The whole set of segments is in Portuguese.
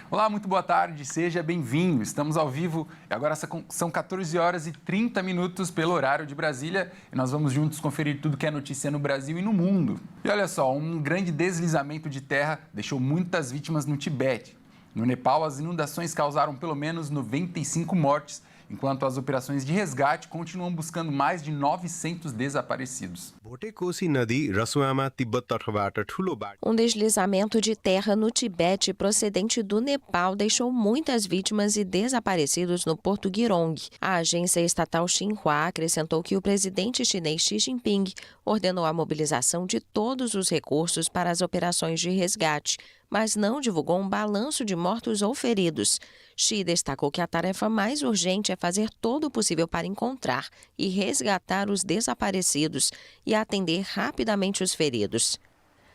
Olá, muito boa tarde, seja bem-vindo. Estamos ao vivo e agora são 14 horas e 30 minutos pelo horário de Brasília e nós vamos juntos conferir tudo que é notícia no Brasil e no mundo. E olha só, um grande deslizamento de terra deixou muitas vítimas no Tibete. No Nepal, as inundações causaram pelo menos 95 mortes, enquanto as operações de resgate continuam buscando mais de 900 desaparecidos. Um deslizamento de terra no Tibete procedente do Nepal deixou muitas vítimas e desaparecidos no Porto Girong. A agência estatal Xinhua acrescentou que o presidente chinês Xi Jinping ordenou a mobilização de todos os recursos para as operações de resgate, mas não divulgou um balanço de mortos ou feridos. Xi destacou que a tarefa mais urgente é fazer todo o possível para encontrar e resgatar os desaparecidos e atender rapidamente os feridos.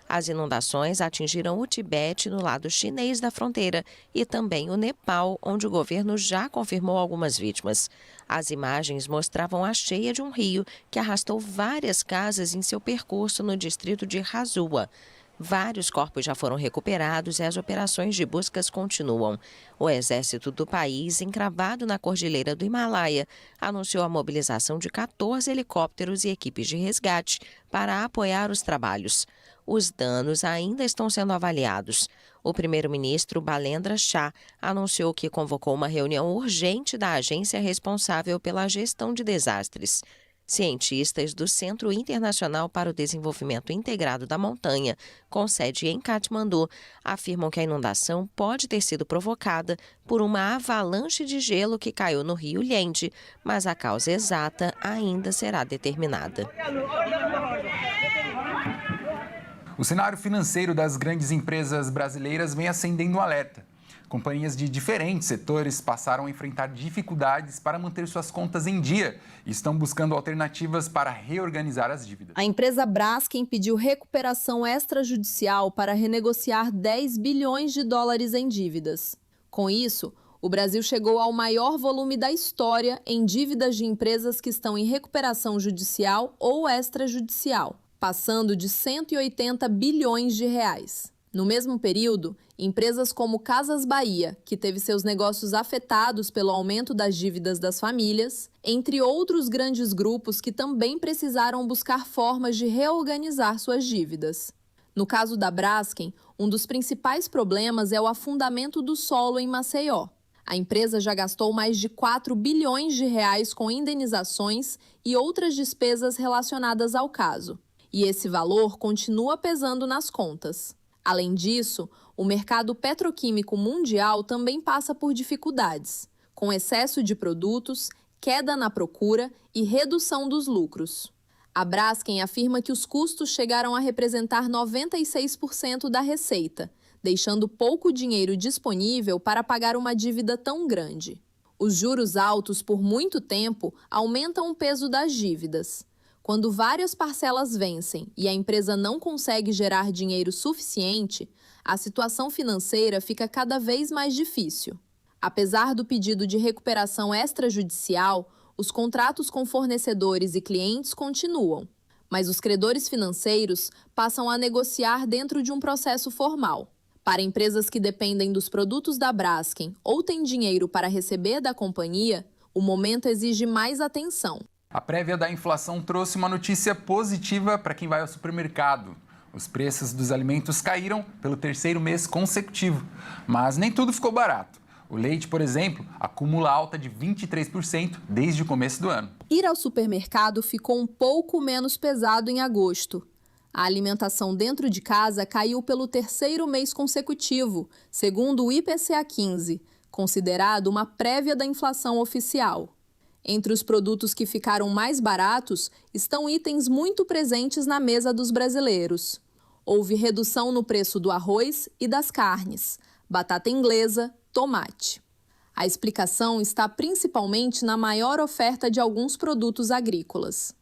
As inundações atingiram o Tibete no lado chinês da fronteira e também o Nepal, onde o governo já confirmou algumas vítimas. As imagens mostravam a cheia de um rio que arrastou várias casas em seu percurso no distrito de Hazua. Vários corpos já foram recuperados e as operações de buscas continuam. O exército do país, encravado na cordilheira do Himalaia, anunciou a mobilização de 14 helicópteros e equipes de resgate para apoiar os trabalhos. Os danos ainda estão sendo avaliados. O primeiro-ministro Balendra Shah anunciou que convocou uma reunião urgente da agência responsável pela gestão de desastres. Cientistas do Centro Internacional para o Desenvolvimento Integrado da Montanha, com sede em Katmandu, afirmam que a inundação pode ter sido provocada por uma avalanche de gelo que caiu no rio Lhende, mas a causa exata ainda será determinada. O cenário financeiro das grandes empresas brasileiras vem acendendo um alerta. Companhias de diferentes setores passaram a enfrentar dificuldades para manter suas contas em dia e estão buscando alternativas para reorganizar as dívidas. A empresa Braskem pediu recuperação extrajudicial para renegociar 10 bilhões de dólares em dívidas. Com isso, o Brasil chegou ao maior volume da história em dívidas de empresas que estão em recuperação judicial ou extrajudicial, passando de 180 bilhões de reais. No mesmo período, empresas como Casas Bahia, que teve seus negócios afetados pelo aumento das dívidas das famílias, entre outros grandes grupos que também precisaram buscar formas de reorganizar suas dívidas. No caso da Braskem, um dos principais problemas é o afundamento do solo em Maceió. A empresa já gastou mais de 4 bilhões de reais com indenizações e outras despesas relacionadas ao caso. E esse valor continua pesando nas contas. Além disso, o mercado petroquímico mundial também passa por dificuldades, com excesso de produtos, queda na procura e redução dos lucros. A Braskem afirma que os custos chegaram a representar 96% da receita, deixando pouco dinheiro disponível para pagar uma dívida tão grande. Os juros altos por muito tempo aumentam o peso das dívidas. Quando várias parcelas vencem e a empresa não consegue gerar dinheiro suficiente, a situação financeira fica cada vez mais difícil. Apesar do pedido de recuperação extrajudicial, os contratos com fornecedores e clientes continuam, mas os credores financeiros passam a negociar dentro de um processo formal. Para empresas que dependem dos produtos da Braskem ou têm dinheiro para receber da companhia, o momento exige mais atenção. A prévia da inflação trouxe uma notícia positiva para quem vai ao supermercado. Os preços dos alimentos caíram pelo terceiro mês consecutivo, mas nem tudo ficou barato. O leite, por exemplo, acumula alta de 23% desde o começo do ano. Ir ao supermercado ficou um pouco menos pesado em agosto. A alimentação dentro de casa caiu pelo terceiro mês consecutivo, segundo o IPCA 15, considerado uma prévia da inflação oficial. Entre os produtos que ficaram mais baratos estão itens muito presentes na mesa dos brasileiros. Houve redução no preço do arroz e das carnes, batata inglesa, tomate. A explicação está principalmente na maior oferta de alguns produtos agrícolas.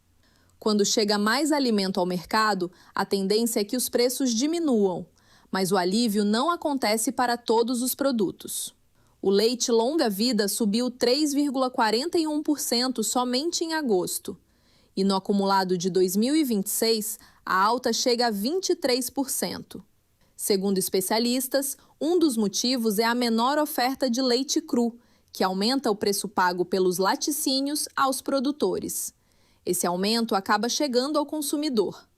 Quando chega mais alimento ao mercado, a tendência é que os preços diminuam, mas o alívio não acontece para todos os produtos. O leite longa-vida subiu 3,41% somente em agosto. E no acumulado de 2026, a alta chega a 23%. Segundo especialistas, um dos motivos é a menor oferta de leite cru, que aumenta o preço pago pelos laticínios aos produtores. Esse aumento acaba chegando ao consumidor.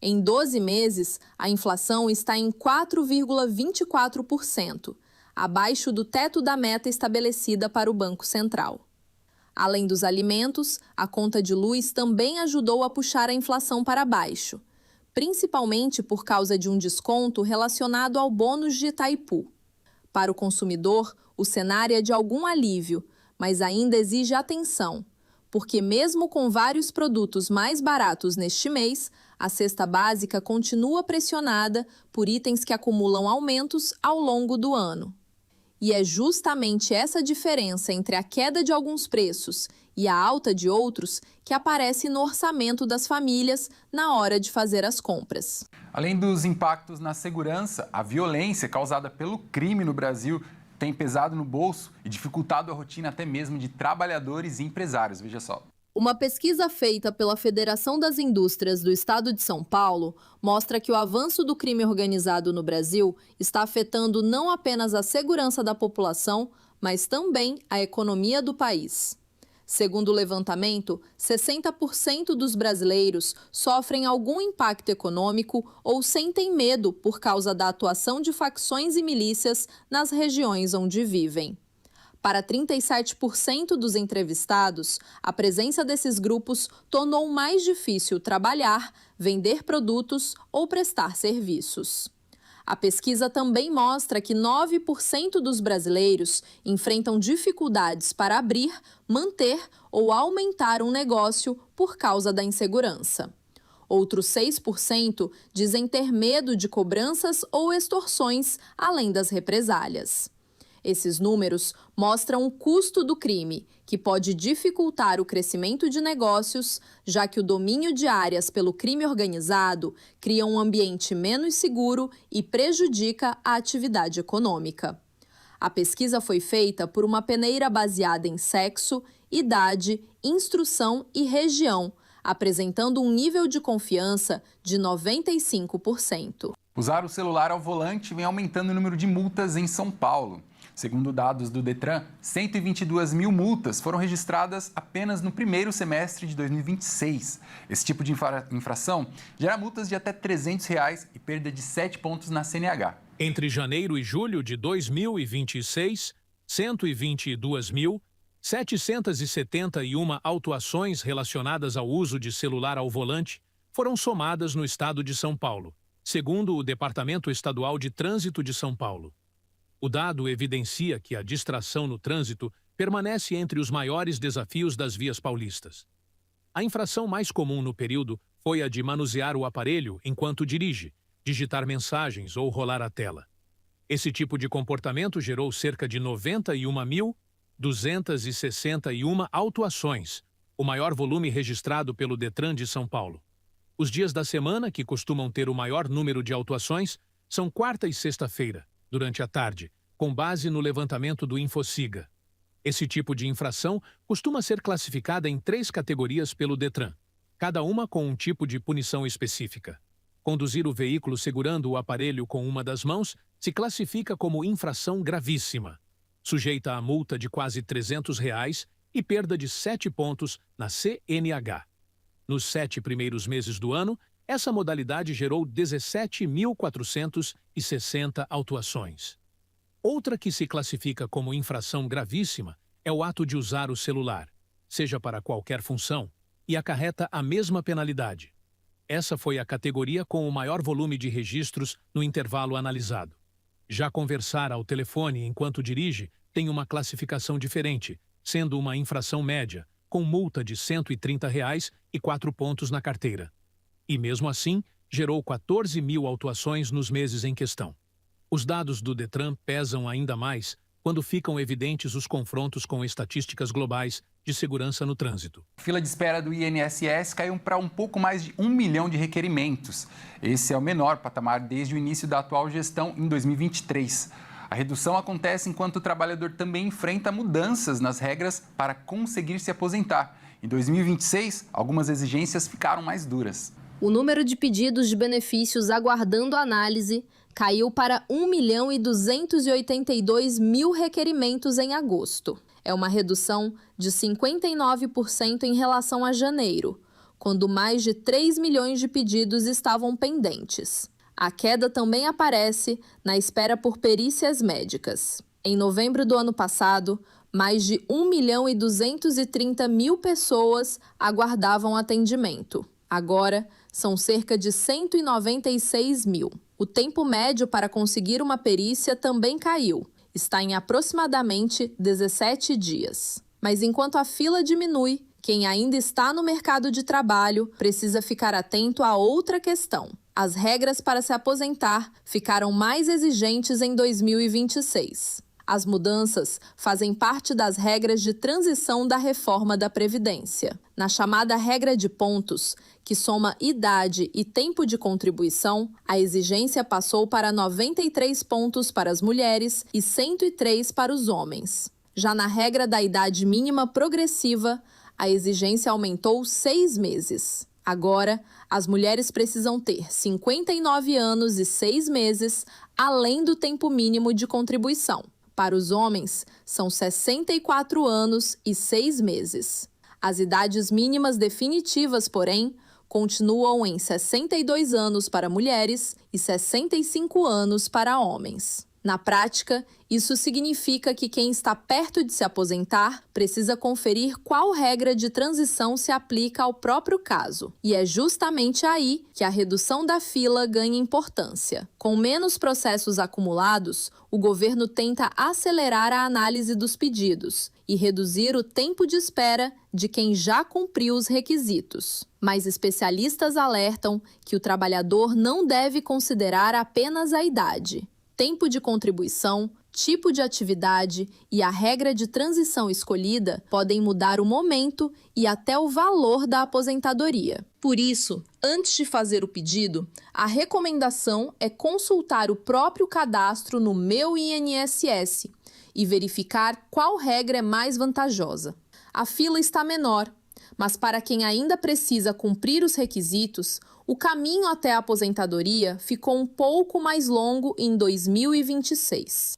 Em 12 meses, a inflação está em 4,24%, abaixo do teto da meta estabelecida para o Banco Central. Além dos alimentos, a conta de luz também ajudou a puxar a inflação para baixo, principalmente por causa de um desconto relacionado ao bônus de Itaipu. Para o consumidor, o cenário é de algum alívio, mas ainda exige atenção, porque mesmo com vários produtos mais baratos neste mês, a cesta básica continua pressionada por itens que acumulam aumentos ao longo do ano. E é justamente essa diferença entre a queda de alguns preços e a alta de outros que aparece no orçamento das famílias na hora de fazer as compras. Além dos impactos na segurança, a violência causada pelo crime no Brasil tem pesado no bolso e dificultado a rotina até mesmo de trabalhadores e empresários. Veja só. Uma pesquisa feita pela Federação das Indústrias do Estado de São Paulo mostra que o avanço do crime organizado no Brasil está afetando não apenas a segurança da população, mas também a economia do país. Segundo o levantamento, 60% dos brasileiros sofrem algum impacto econômico ou sentem medo por causa da atuação de facções e milícias nas regiões onde vivem. Para 37% dos entrevistados, a presença desses grupos tornou mais difícil trabalhar, vender produtos ou prestar serviços. A pesquisa também mostra que 9% dos brasileiros enfrentam dificuldades para abrir, manter ou aumentar um negócio por causa da insegurança. Outros 6% dizem ter medo de cobranças ou extorsões, além das represálias. Esses números mostram o custo do crime, que pode dificultar o crescimento de negócios, já que o domínio de áreas pelo crime organizado cria um ambiente menos seguro e prejudica a atividade econômica. A pesquisa foi feita por uma peneira baseada em sexo, idade, instrução e região, apresentando um nível de confiança de 95%. Usar o celular ao volante vem aumentando o número de multas em São Paulo. Segundo dados do Detran, 122 mil multas foram registradas apenas no primeiro semestre de 2026. Esse tipo de infração gera multas de até R$ 300 e perda de 7 pontos na CNH. Entre janeiro e julho de 2026, 122.771 autuações relacionadas ao uso de celular ao volante foram somadas no estado de São Paulo, segundo o Departamento Estadual de Trânsito de São Paulo. O dado evidencia que a distração no trânsito permanece entre os maiores desafios das vias paulistas. A infração mais comum no período foi a de manusear o aparelho enquanto dirige, digitar mensagens ou rolar a tela. Esse tipo de comportamento gerou cerca de 91.261 autuações, o maior volume registrado pelo Detran de São Paulo. Os dias da semana que costumam ter o maior número de autuações são quarta e sexta-feira, durante a tarde, com base no levantamento do Infociga. Esse tipo de infração costuma ser classificada em 3 categorias pelo Detran, cada uma com um tipo de punição específica. Conduzir o veículo segurando o aparelho com uma das mãos se classifica como infração gravíssima, sujeita a multa de quase R$ 300 e perda de 7 pontos na CNH. Nos 7 primeiros meses do ano, essa modalidade gerou 17.460 autuações. Outra que se classifica como infração gravíssima é o ato de usar o celular, seja para qualquer função, e acarreta a mesma penalidade. Essa foi a categoria com o maior volume de registros no intervalo analisado. Já conversar ao telefone enquanto dirige tem uma classificação diferente, sendo uma infração média, com multa de R$ 130 e 4 pontos na carteira. E mesmo assim, gerou 14 mil autuações nos meses em questão. Os dados do Detran pesam ainda mais quando ficam evidentes os confrontos com estatísticas globais de segurança no trânsito. A fila de espera do INSS caiu para um pouco mais de 1 milhão de requerimentos. Esse é o menor patamar desde o início da atual gestão em 2023. A redução acontece enquanto o trabalhador também enfrenta mudanças nas regras para conseguir se aposentar. Em 2026, algumas exigências ficaram mais duras. O número de pedidos de benefícios aguardando análise caiu para 1.282.000 requerimentos em agosto. É uma redução de 59% em relação a janeiro, quando mais de 3 milhões de pedidos estavam pendentes. A queda também aparece na espera por perícias médicas. Em novembro do ano passado, mais de 1.230.000 pessoas aguardavam atendimento. Agora, são cerca de 196 mil. O tempo médio para conseguir uma perícia também caiu. Está em aproximadamente 17 dias. Mas enquanto a fila diminui, quem ainda está no mercado de trabalho precisa ficar atento a outra questão. As regras para se aposentar ficaram mais exigentes em 2026. As mudanças fazem parte das regras de transição da reforma da Previdência. Na chamada regra de pontos, que soma idade e tempo de contribuição, a exigência passou para 93 pontos para as mulheres e 103 para os homens. Já na regra da idade mínima progressiva, a exigência aumentou 6 meses. Agora, as mulheres precisam ter 59 anos e 6 meses, além do tempo mínimo de contribuição. Para os homens, são 64 anos e 6 meses. As idades mínimas definitivas, porém, continuam em 62 anos para mulheres e 65 anos para homens. Na prática, isso significa que quem está perto de se aposentar precisa conferir qual regra de transição se aplica ao próprio caso. E é justamente aí que a redução da fila ganha importância. Com menos processos acumulados, o governo tenta acelerar a análise dos pedidos e reduzir o tempo de espera de quem já cumpriu os requisitos. Mas especialistas alertam que o trabalhador não deve considerar apenas a idade. Tempo de contribuição, tipo de atividade e a regra de transição escolhida podem mudar o momento e até o valor da aposentadoria. Por isso, antes de fazer o pedido, a recomendação é consultar o próprio cadastro no Meu INSS e verificar qual regra é mais vantajosa. A fila está menor, mas para quem ainda precisa cumprir os requisitos, o caminho até a aposentadoria ficou um pouco mais longo em 2026.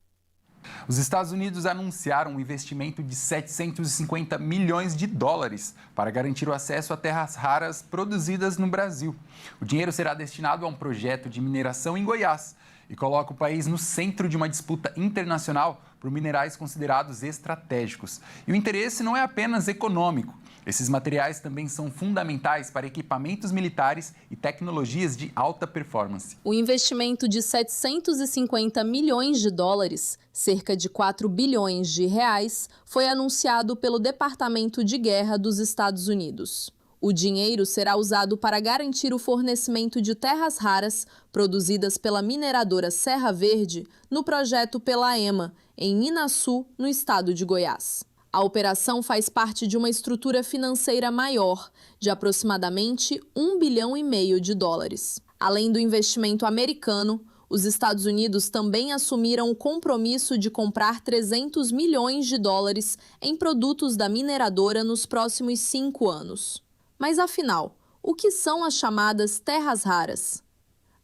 Os Estados Unidos anunciaram um investimento de 750 milhões de dólares para garantir o acesso a terras raras produzidas no Brasil. O dinheiro será destinado a um projeto de mineração em Goiás e coloca o país no centro de uma disputa internacional por minerais considerados estratégicos. E o interesse não é apenas econômico. Esses materiais também são fundamentais para equipamentos militares e tecnologias de alta performance. O investimento de 750 milhões de dólares, cerca de 4 bilhões de reais, foi anunciado pelo Departamento de Guerra dos Estados Unidos. O dinheiro será usado para garantir o fornecimento de terras raras produzidas pela mineradora Serra Verde no projeto Pelaema, em Inaçu, no estado de Goiás. A operação faz parte de uma estrutura financeira maior, de aproximadamente 1,5 bilhão de dólares. Além do investimento americano, os Estados Unidos também assumiram o compromisso de comprar 300 milhões de dólares em produtos da mineradora nos próximos 5 anos. Mas afinal, o que são as chamadas terras raras?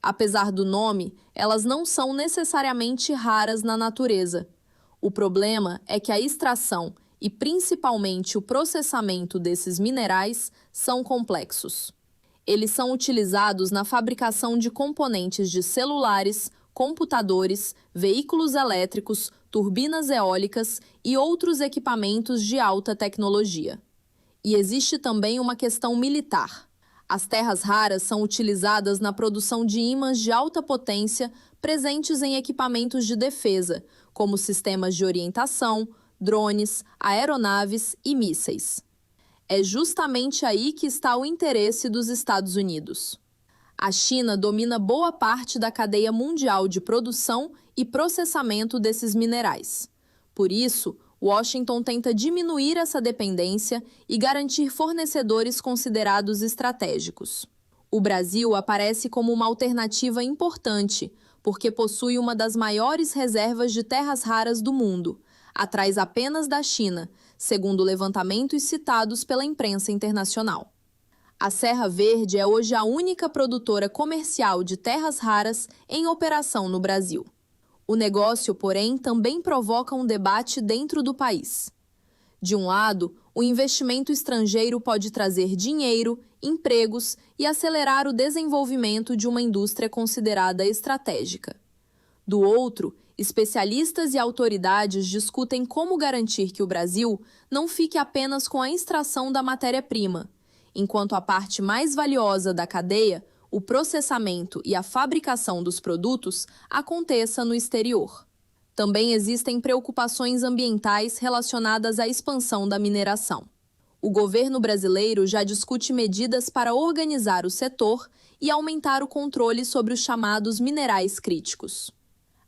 Apesar do nome, elas não são necessariamente raras na natureza. O problema é que a extração e principalmente o processamento desses minerais são complexos. Eles são utilizados na fabricação de componentes de celulares, computadores, veículos elétricos, turbinas eólicas e outros equipamentos de alta tecnologia. E existe também uma questão militar. As terras raras são utilizadas na produção de ímãs de alta potência presentes em equipamentos de defesa, como sistemas de orientação, drones, aeronaves e mísseis. É justamente aí que está o interesse dos Estados Unidos. A China domina boa parte da cadeia mundial de produção e processamento desses minerais. Por isso, Washington tenta diminuir essa dependência e garantir fornecedores considerados estratégicos. O Brasil aparece como uma alternativa importante, porque possui uma das maiores reservas de terras raras do mundo, atrás apenas da China, segundo levantamentos citados pela imprensa internacional. A Serra Verde é hoje a única produtora comercial de terras raras em operação no Brasil. O negócio, porém, também provoca um debate dentro do país. De um lado, o investimento estrangeiro pode trazer dinheiro, empregos e acelerar o desenvolvimento de uma indústria considerada estratégica. Do outro, especialistas e autoridades discutem como garantir que o Brasil não fique apenas com a extração da matéria-prima, enquanto a parte mais valiosa da cadeia, o processamento e a fabricação dos produtos, aconteça no exterior. Também existem preocupações ambientais relacionadas à expansão da mineração. O governo brasileiro já discute medidas para organizar o setor e aumentar o controle sobre os chamados minerais críticos.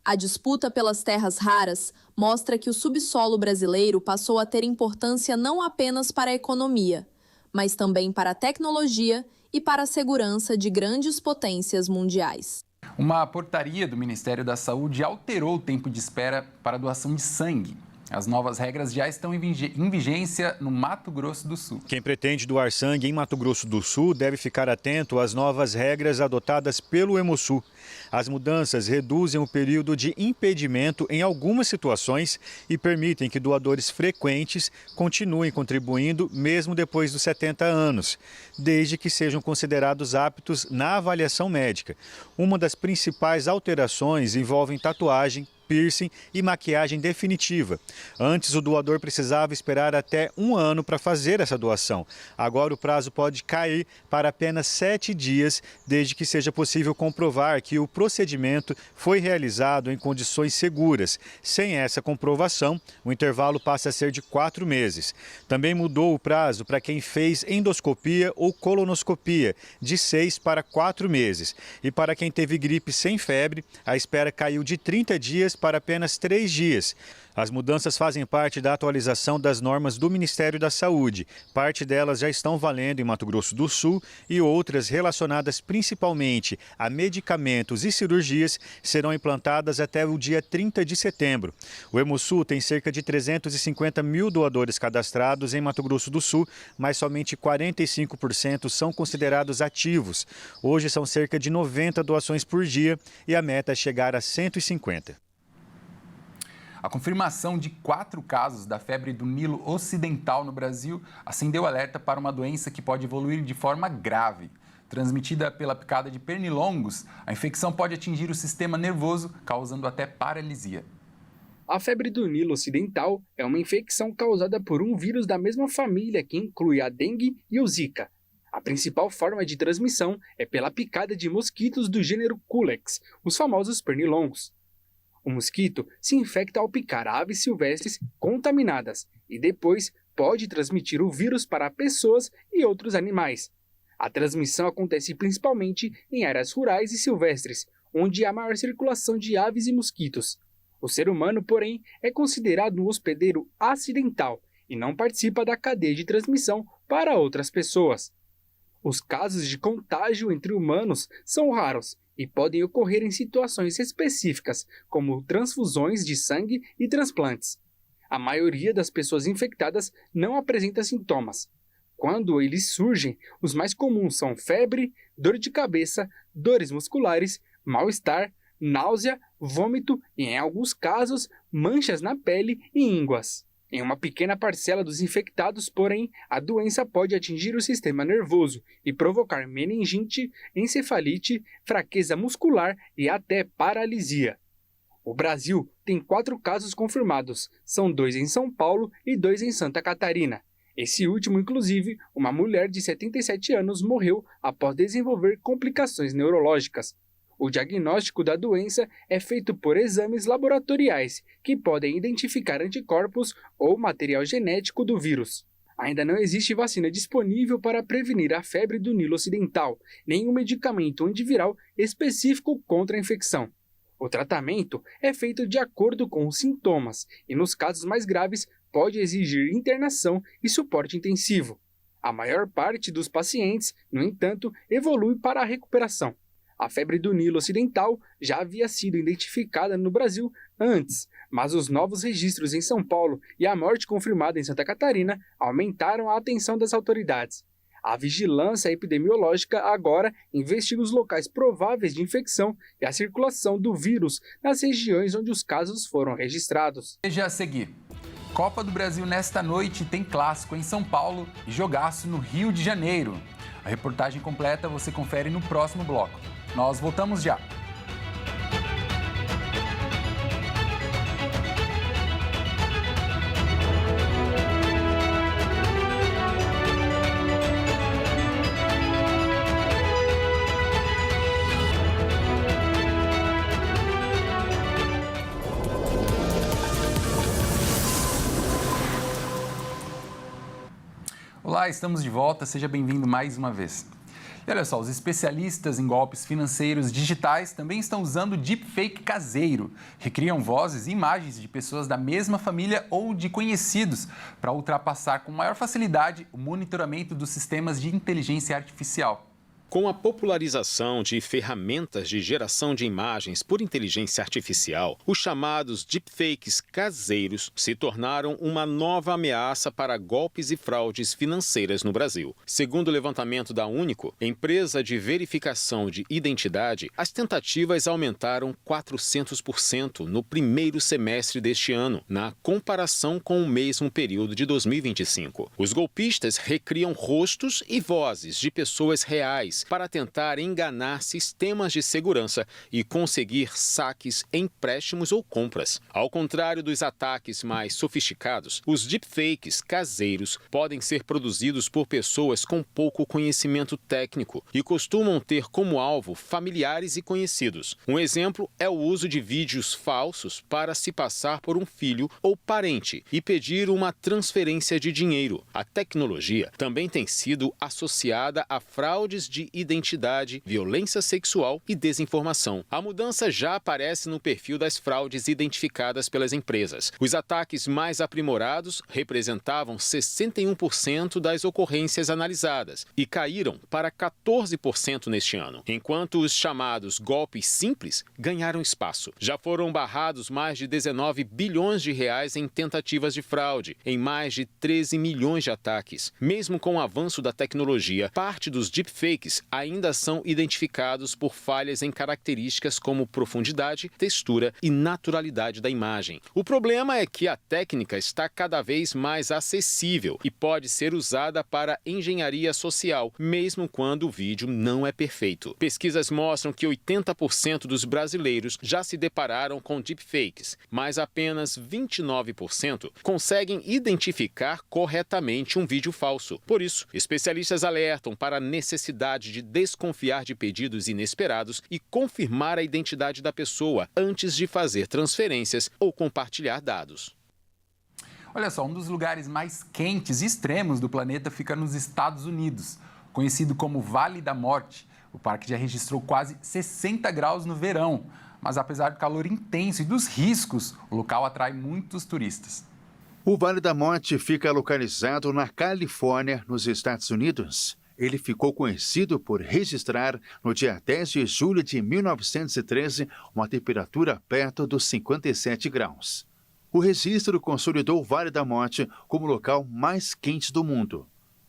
A disputa pelas terras raras mostra que o subsolo brasileiro passou a ter importância não apenas para a economia, mas também para a tecnologia e para a segurança de grandes potências mundiais. Uma portaria do Ministério da Saúde alterou o tempo de espera para a doação de sangue. As novas regras já estão em vigência no Mato Grosso do Sul. Quem pretende doar sangue em Mato Grosso do Sul deve ficar atento às novas regras adotadas pelo Hemosul. As mudanças reduzem o período de impedimento em algumas situações e permitem que doadores frequentes continuem contribuindo mesmo depois dos 70 anos, desde que sejam considerados aptos na avaliação médica. Uma das principais alterações envolve tatuagem, piercing e maquiagem definitiva. Antes, o doador precisava esperar até 1 ano para fazer essa doação. Agora, o prazo pode cair para apenas 7 dias, desde que seja possível comprovar que o procedimento foi realizado em condições seguras. Sem essa comprovação, o intervalo passa a ser de 4 meses. Também mudou o prazo para quem fez endoscopia ou colonoscopia, de 6 para 4 meses. E para quem teve gripe sem febre, a espera caiu de 30 dias para apenas 3 dias. As mudanças fazem parte da atualização das normas do Ministério da Saúde. Parte delas já estão valendo em Mato Grosso do Sul e outras relacionadas principalmente a medicamentos e cirurgias serão implantadas até o dia 30 de setembro. O Hemosul tem cerca de 350 mil doadores cadastrados em Mato Grosso do Sul, mas somente 45% são considerados ativos. Hoje são cerca de 90 doações por dia e a meta é chegar a 150. A confirmação de 4 casos da febre do Nilo Ocidental no Brasil acendeu alerta para uma doença que pode evoluir de forma grave. Transmitida pela picada de pernilongos, a infecção pode atingir o sistema nervoso, causando até paralisia. A febre do Nilo Ocidental é uma infecção causada por um vírus da mesma família que inclui a dengue e o Zika. A principal forma de transmissão é pela picada de mosquitos do gênero Culex, os famosos pernilongos. O mosquito se infecta ao picar aves silvestres contaminadas e depois pode transmitir o vírus para pessoas e outros animais. A transmissão acontece principalmente em áreas rurais e silvestres, onde há maior circulação de aves e mosquitos. O ser humano, porém, é considerado um hospedeiro acidental e não participa da cadeia de transmissão para outras pessoas. Os casos de contágio entre humanos são raros e podem ocorrer em situações específicas, como transfusões de sangue e transplantes. A maioria das pessoas infectadas não apresenta sintomas. Quando eles surgem, os mais comuns são febre, dor de cabeça, dores musculares, mal-estar, náusea, vômito e, em alguns casos, manchas na pele e ínguas. Em uma pequena parcela dos infectados, porém, a doença pode atingir o sistema nervoso e provocar meningite, encefalite, fraqueza muscular e até paralisia. O Brasil tem 4 casos confirmados, são 2 em São Paulo e 2 em Santa Catarina. Esse último, inclusive, uma mulher de 77 anos morreu após desenvolver complicações neurológicas. O diagnóstico da doença é feito por exames laboratoriais, que podem identificar anticorpos ou material genético do vírus. Ainda não existe vacina disponível para prevenir a febre do Nilo Ocidental, nem um medicamento antiviral específico contra a infecção. O tratamento é feito de acordo com os sintomas e, nos casos mais graves, pode exigir internação e suporte intensivo. A maior parte dos pacientes, no entanto, evolui para a recuperação. A febre do Nilo Ocidental já havia sido identificada no Brasil antes, mas os novos registros em São Paulo e a morte confirmada em Santa Catarina aumentaram a atenção das autoridades. A vigilância epidemiológica agora investiga os locais prováveis de infecção e a circulação do vírus nas regiões onde os casos foram registrados. Veja a seguir. Copa do Brasil nesta noite tem clássico em São Paulo e jogaço no Rio de Janeiro. A reportagem completa você confere no próximo bloco. Nós voltamos já. Olá, estamos de volta, seja bem-vindo mais uma vez. E olha só, os especialistas em golpes financeiros digitais também estão usando deepfake caseiro. Recriam vozes e imagens de pessoas da mesma família ou de conhecidos para ultrapassar com maior facilidade o monitoramento dos sistemas de inteligência artificial. Com a popularização de ferramentas de geração de imagens por inteligência artificial, os chamados deepfakes caseiros se tornaram uma nova ameaça para golpes e fraudes financeiras no Brasil. Segundo o levantamento da Único, empresa de verificação de identidade, as tentativas aumentaram 400% no primeiro semestre deste ano, na comparação com o mesmo período de 2025. Os golpistas recriam rostos e vozes de pessoas reais para tentar enganar sistemas de segurança e conseguir saques, empréstimos ou compras. Ao contrário dos ataques mais sofisticados, os deepfakes caseiros podem ser produzidos por pessoas com pouco conhecimento técnico e costumam ter como alvo familiares e conhecidos. Um exemplo é o uso de vídeos falsos para se passar por um filho ou parente e pedir uma transferência de dinheiro. A tecnologia também tem sido associada a fraudes de identidade, violência sexual e desinformação. A mudança já aparece no perfil das fraudes identificadas pelas empresas. Os ataques mais aprimorados representavam 61% das ocorrências analisadas e caíram para 14% neste ano, enquanto os chamados golpes simples ganharam espaço. Já foram barrados mais de 19 bilhões de reais em tentativas de fraude, em mais de 13 milhões de ataques. Mesmo com o avanço da tecnologia, parte dos deepfakes ainda são identificados por falhas em características como profundidade, textura e naturalidade da imagem. O problema é que a técnica está cada vez mais acessível e pode ser usada para engenharia social, mesmo quando o vídeo não é perfeito. Pesquisas mostram que 80% dos brasileiros já se depararam com deepfakes, mas apenas 29% conseguem identificar corretamente um vídeo falso. Por isso, especialistas alertam para a necessidade de desconfiar de pedidos inesperados e confirmar a identidade da pessoa antes de fazer transferências ou compartilhar dados. Olha só, um dos lugares mais quentes e extremos do planeta fica nos Estados Unidos, conhecido como Vale da Morte. O parque já registrou quase 60 graus no verão, mas apesar do calor intenso e dos riscos, o local atrai muitos turistas. O Vale da Morte fica localizado na Califórnia, nos Estados Unidos. Ele ficou conhecido por registrar, no dia 10 de julho de 1913, uma temperatura perto dos 57 graus. O registro consolidou o Vale da Morte como o local mais quente do mundo.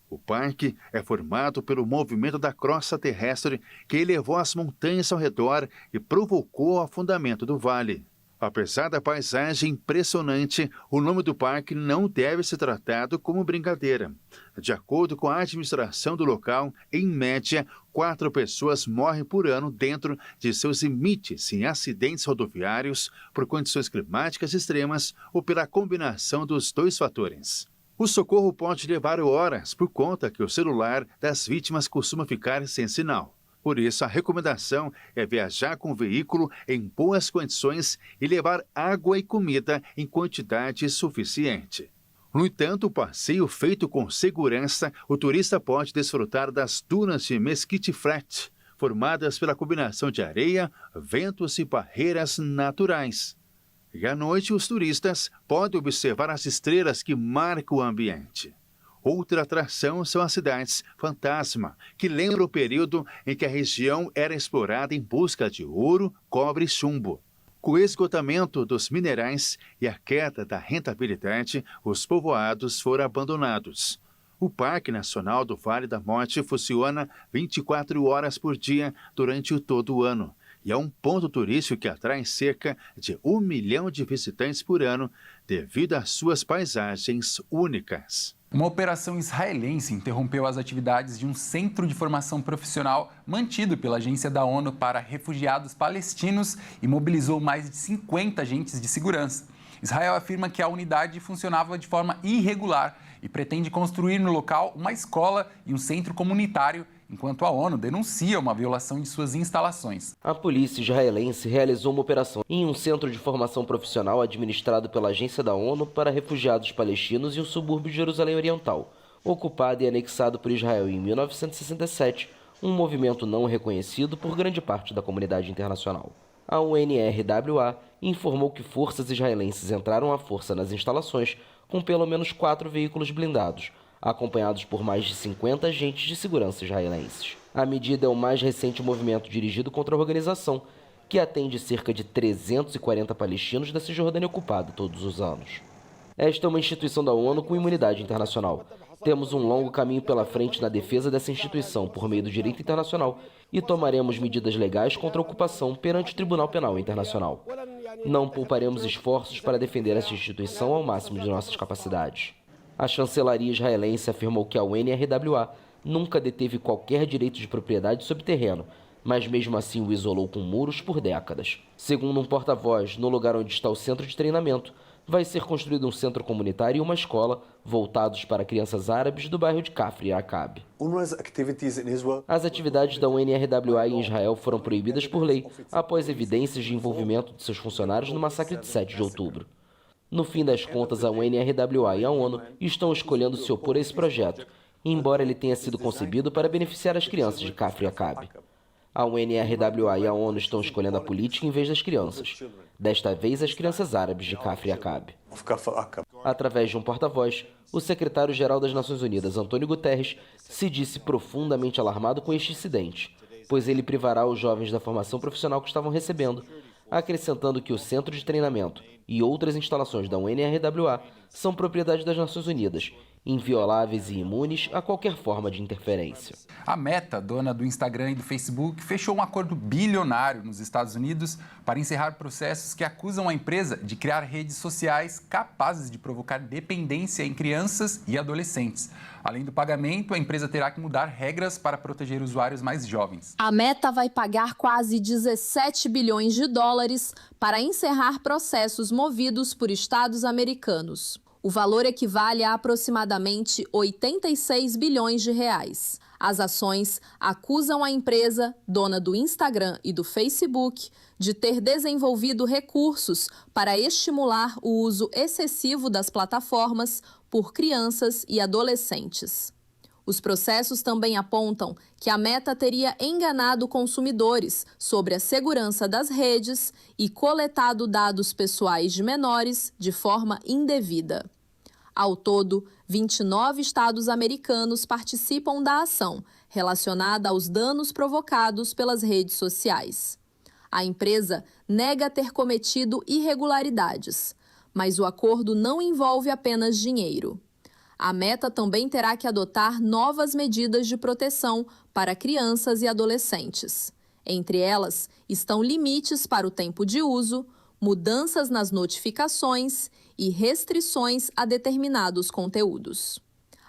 O parque é formado pelo movimento da crosta terrestre que elevou as montanhas ao redor e provocou o afundamento do vale. Apesar da paisagem impressionante, o nome do parque não deve ser tratado como brincadeira. De acordo com a administração do local, em média, 4 pessoas morrem por ano dentro de seus limites em acidentes rodoviários, por condições climáticas extremas ou pela combinação dos dois fatores. O socorro pode levar horas por conta que o celular das vítimas costuma ficar sem sinal. Por isso, a recomendação é viajar com o veículo em boas condições e levar água e comida em quantidade suficiente. No entanto, o passeio feito com segurança, o turista pode desfrutar das dunas de Mesquite Flat, formadas pela combinação de areia, ventos e barreiras naturais. E à noite, os turistas podem observar as estrelas que marcam o ambiente. Outra atração são as cidades fantasma, que lembram o período em que a região era explorada em busca de ouro, cobre e chumbo. Com o esgotamento dos minerais e a queda da rentabilidade, os povoados foram abandonados. O Parque Nacional do Vale da Morte funciona 24 horas por dia durante todo o ano e é um ponto turístico que atrai cerca de 1 milhão de visitantes por ano devido às suas paisagens únicas. Uma operação israelense interrompeu as atividades de um centro de formação profissional mantido pela Agência da ONU para Refugiados Palestinos e mobilizou mais de 50 agentes de segurança. Israel afirma que a unidade funcionava de forma irregular e pretende construir no local uma escola e um centro comunitário, enquanto a ONU denuncia uma violação de suas instalações. A polícia israelense realizou uma operação em um centro de formação profissional administrado pela Agência da ONU para Refugiados Palestinos em um subúrbio de Jerusalém Oriental, ocupado e anexado por Israel em 1967, um movimento não reconhecido por grande parte da comunidade internacional. A UNRWA informou que forças israelenses entraram à força nas instalações com pelo menos 4 veículos blindados, acompanhados por mais de 50 agentes de segurança israelenses. A medida é o mais recente movimento dirigido contra a organização, que atende cerca de 340 palestinos da Cisjordânia ocupada todos os anos. Esta é uma instituição da ONU com imunidade internacional. Temos um longo caminho pela frente na defesa dessa instituição por meio do direito internacional e tomaremos medidas legais contra a ocupação perante o Tribunal Penal Internacional. Não pouparemos esforços para defender essa instituição ao máximo de nossas capacidades. A chancelaria israelense afirmou que a UNRWA nunca deteve qualquer direito de propriedade sobre terreno, mas mesmo assim o isolou com muros por décadas. Segundo um porta-voz, no lugar onde está o centro de treinamento, vai ser construído um centro comunitário e uma escola voltados para crianças árabes do bairro de Kafr Yakab. As atividades da UNRWA em Israel foram proibidas por lei após evidências de envolvimento de seus funcionários no massacre de 7 de outubro. No fim das contas, a UNRWA e a ONU estão escolhendo se opor a esse projeto, embora ele tenha sido concebido para beneficiar as crianças de Kafr Yakab. A UNRWA e a ONU estão escolhendo a política em vez das crianças. Desta vez, as crianças árabes de Kafr Yakab. Através de um porta-voz, o secretário-geral das Nações Unidas, Antônio Guterres, se disse profundamente alarmado com este incidente, pois ele privará os jovens da formação profissional que estavam recebendo, acrescentando que o centro de treinamento e outras instalações da UNRWA são propriedade das Nações Unidas, invioláveis e imunes a qualquer forma de interferência. A Meta, dona do Instagram e do Facebook, fechou um acordo bilionário nos Estados Unidos para encerrar processos que acusam a empresa de criar redes sociais capazes de provocar dependência em crianças e adolescentes. Além do pagamento, a empresa terá que mudar regras para proteger usuários mais jovens. A Meta vai pagar quase 17 bilhões de dólares para encerrar processos movidos por estados americanos. O valor equivale a aproximadamente 86 bilhões de reais. As ações acusam a empresa, dona do Instagram e do Facebook, de ter desenvolvido recursos para estimular o uso excessivo das plataformas por crianças e adolescentes. Os processos também apontam que a Meta teria enganado consumidores sobre a segurança das redes e coletado dados pessoais de menores de forma indevida. Ao todo, 29 estados americanos participam da ação relacionada aos danos provocados pelas redes sociais. A empresa nega ter cometido irregularidades, mas o acordo não envolve apenas dinheiro. A Meta também terá que adotar novas medidas de proteção para crianças e adolescentes. Entre elas estão limites para o tempo de uso, mudanças nas notificações e restrições a determinados conteúdos.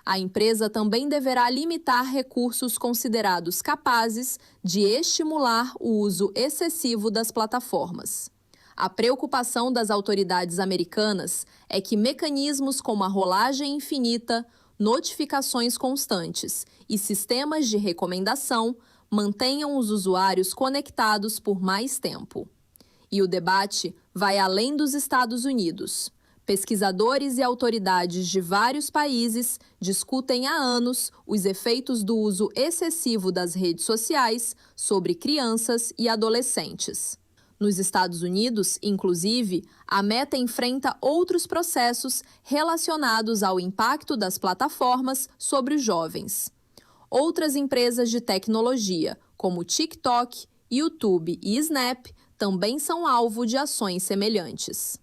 A empresa também deverá limitar recursos considerados capazes de estimular o uso excessivo das plataformas. A preocupação das autoridades americanas é que mecanismos como a rolagem infinita, notificações constantes e sistemas de recomendação mantenham os usuários conectados por mais tempo. E o debate vai além dos Estados Unidos. Pesquisadores e autoridades de vários países discutem há anos os efeitos do uso excessivo das redes sociais sobre crianças e adolescentes. Nos Estados Unidos, inclusive, a Meta enfrenta outros processos relacionados ao impacto das plataformas sobre os jovens. Outras empresas de tecnologia, como TikTok, YouTube e Snap, também são alvo de ações semelhantes.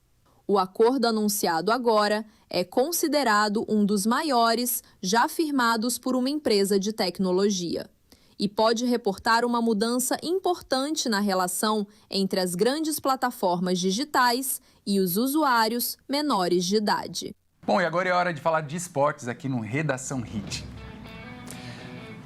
O acordo anunciado agora é considerado um dos maiores já firmados por uma empresa de tecnologia e pode reportar uma mudança importante na relação entre as grandes plataformas digitais e os usuários menores de idade. Bom, e agora é hora de falar de esportes aqui no Redação Hit.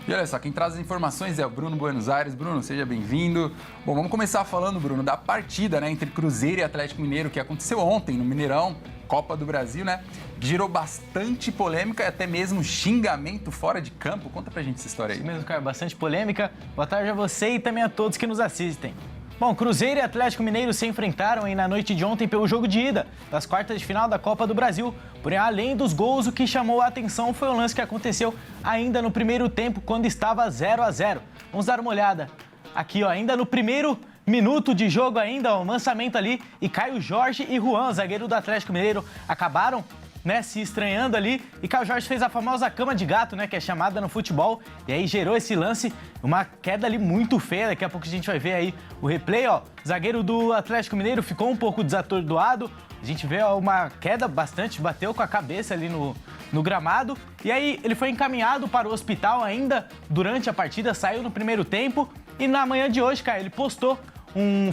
E olha só, quem traz as informações é o Bruno Buenos Aires. Bruno, seja bem-vindo. Bom, vamos começar falando, Bruno, da partida, né, entre Cruzeiro e Atlético Mineiro, que aconteceu ontem no Mineirão, Copa do Brasil, né? Que gerou bastante polêmica e até mesmo xingamento fora de campo. Conta pra gente essa história aí. Isso mesmo, cara, bastante polêmica. Boa tarde a você e também a todos que nos assistem. Bom, Cruzeiro e Atlético Mineiro se enfrentaram aí na noite de ontem pelo jogo de ida das quartas de final da Copa do Brasil. Porém, além dos gols, o que chamou a atenção foi o lance que aconteceu ainda no primeiro tempo, quando estava 0-0. Vamos dar uma olhada aqui, ó, ainda no primeiro minuto de jogo ainda, o lançamento ali, e Caio Jorge e Juan, zagueiro do Atlético Mineiro, acabaram, né, se estranhando ali, e Caio Jorge fez a famosa cama de gato, né, que é chamada no futebol, e aí gerou esse lance, uma queda ali muito feia. Daqui a pouco a gente vai ver aí o replay, ó, o zagueiro do Atlético Mineiro ficou um pouco desatordoado, a gente vê, ó, uma queda bastante, bateu com a cabeça ali no gramado, e aí ele foi encaminhado para o hospital ainda durante a partida, saiu no primeiro tempo, e na manhã de hoje, cara, ele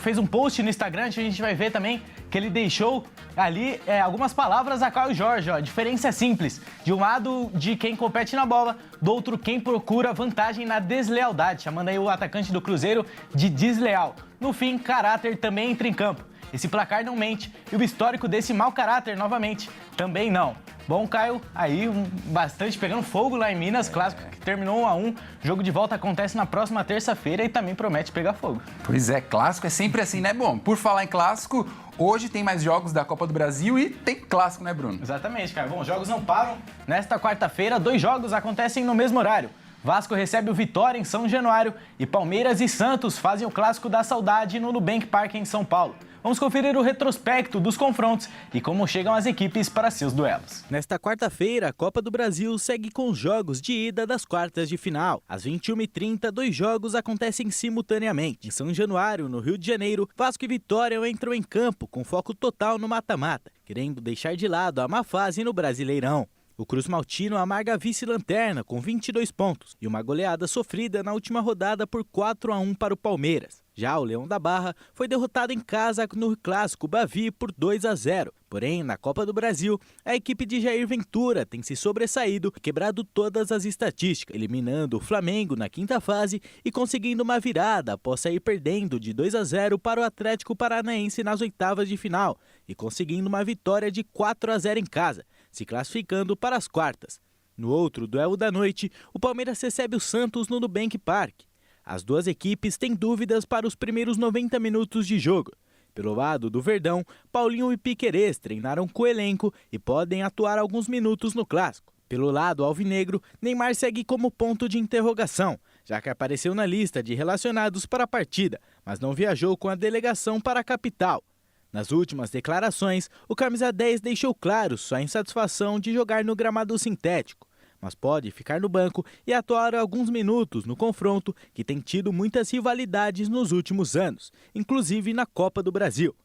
fez um post no Instagram, a gente vai ver também que ele deixou ali algumas palavras a Caio Jorge, ó. A diferença é simples, de um lado de quem compete na bola, do outro quem procura vantagem na deslealdade, chamando aí o atacante do Cruzeiro de desleal. No fim, caráter também entra em campo. Esse placar não mente, e o histórico desse mau caráter, novamente, também não. Bom, Caio, aí bastante pegando fogo lá em Minas, clássico que terminou 1-1. Jogo de volta acontece na próxima terça-feira e também promete pegar fogo. Pois é, clássico é sempre assim, né? Bom, por falar em clássico, hoje tem mais jogos da Copa do Brasil e tem clássico, né, Bruno? Exatamente, cara. Bom, os jogos não param. Nesta quarta-feira, 2 jogos acontecem no mesmo horário. Vasco recebe o Vitória em São Januário e Palmeiras e Santos fazem o Clássico da Saudade no Nubank Park em São Paulo. Vamos conferir o retrospecto dos confrontos e como chegam as equipes para seus duelos. Nesta quarta-feira, a Copa do Brasil segue com os jogos de ida das quartas de final. Às 21h30, 2 jogos acontecem simultaneamente. Em São Januário, no Rio de Janeiro, Vasco e Vitória entram em campo com foco total no mata-mata, querendo deixar de lado a má fase no Brasileirão. O Cruz Maltino amarga a vice-lanterna com 22 pontos e uma goleada sofrida na última rodada por 4-1 para o Palmeiras. Já o Leão da Barra foi derrotado em casa no Clássico Bavi por 2-0. Porém, na Copa do Brasil, a equipe de Jair Ventura tem se sobressaído e quebrado todas as estatísticas, eliminando o Flamengo na quinta fase e conseguindo uma virada após sair perdendo de 2-0 para o Atlético Paranaense nas oitavas de final e conseguindo uma vitória de 4-0 em casa, se classificando para as quartas. No outro duelo da noite, o Palmeiras recebe o Santos no Nubank Park. As duas equipes têm dúvidas para os primeiros 90 minutos de jogo. Pelo lado do Verdão, Paulinho e Piquerez treinaram com o elenco e podem atuar alguns minutos no Clássico. Pelo lado alvinegro, Neymar segue como ponto de interrogação, já que apareceu na lista de relacionados para a partida, mas não viajou com a delegação para a capital. Nas últimas declarações, o camisa 10 deixou claro sua insatisfação de jogar no gramado sintético, mas pode ficar no banco e atuar alguns minutos no confronto que tem tido muitas rivalidades nos últimos anos, inclusive na Copa do Brasil.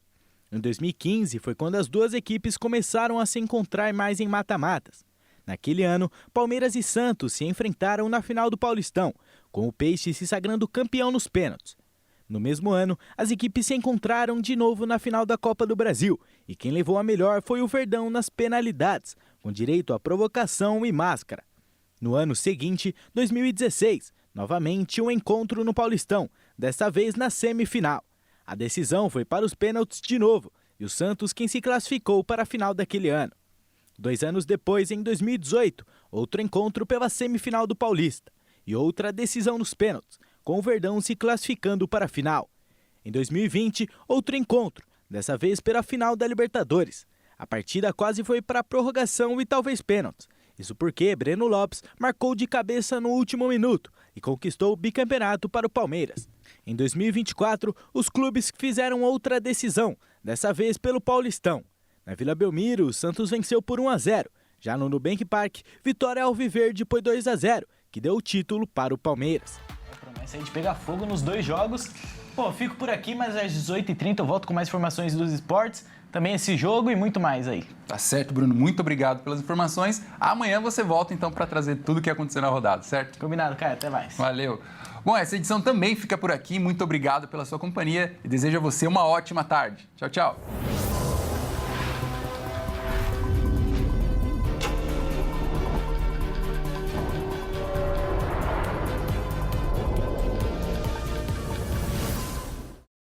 Em 2015 foi quando as duas equipes começaram a se encontrar mais em mata-matas. Naquele ano, Palmeiras e Santos se enfrentaram na final do Paulistão, com o Peixe se sagrando campeão nos pênaltis. No mesmo ano, as equipes se encontraram de novo na final da Copa do Brasil, e quem levou a melhor foi o Verdão nas penalidades, com direito à provocação e máscara. No ano seguinte, 2016, novamente um encontro no Paulistão, desta vez na semifinal. A decisão foi para os pênaltis de novo, e o Santos quem se classificou para a final daquele ano. 2 anos depois, em 2018, outro encontro pela semifinal do Paulista, e outra decisão nos pênaltis, com o Verdão se classificando para a final. Em 2020, outro encontro, dessa vez pela final da Libertadores. A partida quase foi para a prorrogação e talvez pênaltis. Isso porque Breno Lopes marcou de cabeça no último minuto e conquistou o bicampeonato para o Palmeiras. Em 2024, os clubes fizeram outra decisão, dessa vez pelo Paulistão. Na Vila Belmiro, o Santos venceu por 1-0. Já no Nubank Park, vitória alviverde por 2-0, que deu o título para o Palmeiras. A promessa aí de pegar fogo nos 2 jogos Pô, fico por aqui, mas às 18h30 eu volto com mais informações dos esportes, também esse jogo e muito mais aí. Tá certo, Bruno. Muito obrigado pelas informações. Amanhã você volta, então, para trazer tudo o que aconteceu na rodada, certo? Combinado, Caio. Até mais. Valeu. Bom, essa edição também fica por aqui. Muito obrigado pela sua companhia e desejo a você uma ótima tarde. Tchau, tchau.